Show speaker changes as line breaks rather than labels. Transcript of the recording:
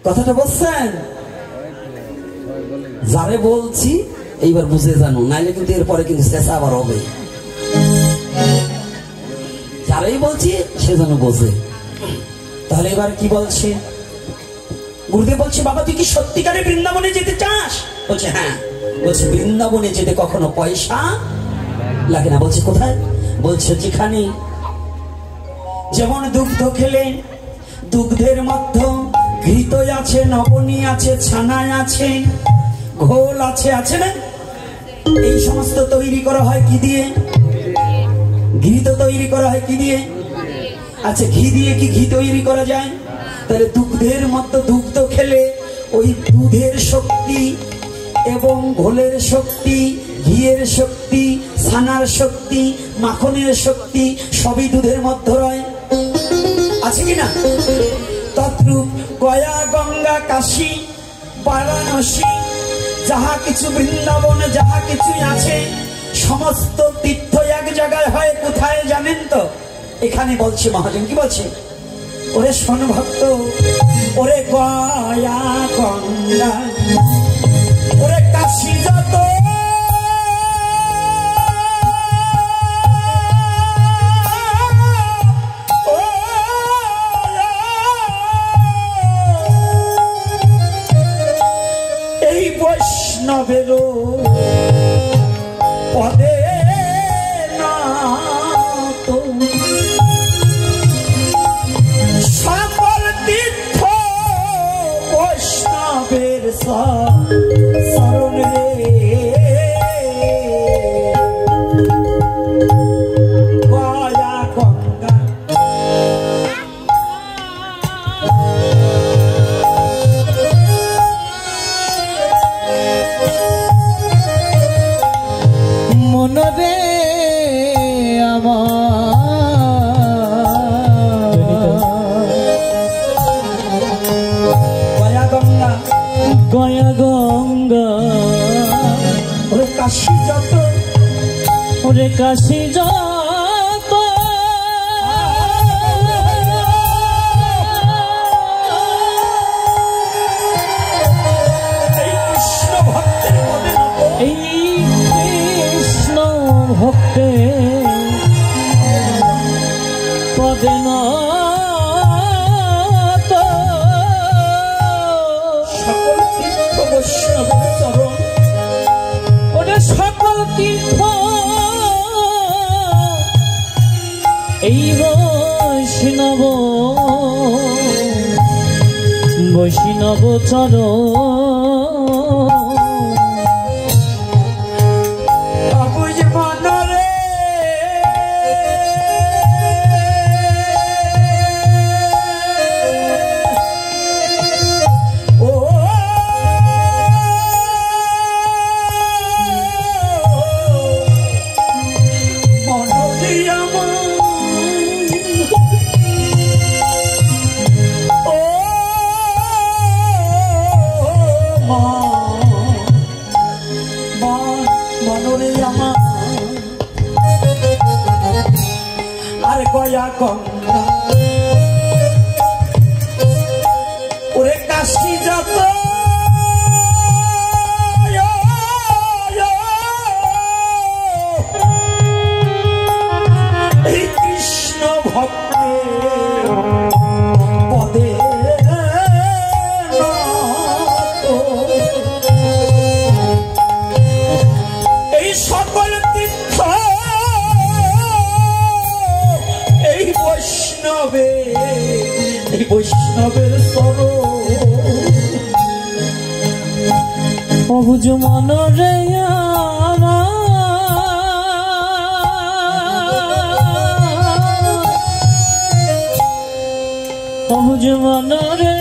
কথাটা বলছেন? যারে বলছি এইবার বুঝে জানো, নাইলে কিন্তু এরপরে কিন্তু চেঁচা আবার হবে। যারাই বলছি সে যেন বোঝে। তাহলে এবার কি বলছে গুরুদেব? বলছে বাবা তুই কি সত্যিকারে বৃন্দাবনে যেতে চাস? বলছে হ্যাঁ। বলছে বৃন্দাবনে যেতে কখনো পয়সা লাগে না। বলছে কোথায়? বলছে যেখানে যেমন দুগ্ধ খেলে দুগ্ধের মধ্যে ঘৃত আছে, নবনী আছে, ছানায় আছে, ঘোল আছে, আছে না? এই সমস্ত তৈরি করা হয় কি দিয়ে? ঘৃত তৈরি করা হয় কি দিয়ে? আচ্ছা ঘি দিয়ে কি ঘি তৈরি করা যায়? তাহলে দুগ্ধের মধ্যে দুগ্ধ খেলে ওই দুধের শক্তি এবং ঘোলের শক্তি, ঘিয়ের শক্তি, ছানার শক্তি, মাখনের শক্তি সবই দুধের মধ্যে রয়, আছে কিনা? তদ্রূপ গয়া, গঙ্গা, কাশী, বারাণসী যাহা কিছু বৃন্দাবনে যাহা কিছুই আছে সমস্ত তীর্থ এক জায়গায় হয়। কোথায় জানেন তো? এখানে বলছে মহাজন। কি বলছে? ওরে শোন ভক্ত, ওরে গয়া গঙ্গা, ওরে কাশী যত এই বৈষ্ণবেরও পদে না তো সকল তীর্থ বৈষ্ণবের শরণ রে। গয়া গঙ্গা
মনরে আমার
গয়া গঙ্গা,
গয়া গঙ্গা,
ওরে কাশী যত,
ওরে কাশী যত এই কৃষ্ণ ভক্তে পদে না তো
সকল তীর্থ বৈষ্ণবের চরণ,
ওরে সকল তীর্থ এই বৈষ্ণব বৈষ্ণব চরণ।
অবুঝ মনরে ও মনরে আমার ও মনরে আমার আর গয়া গঙ্গা, ওরে কাশী যত এই কৃষ্ণ ভক্তের পদে এই সকল তীর্থ এই বৈষ্ণবের শরণ।
অবুঝ মনরে আমার অবুঝ মনরে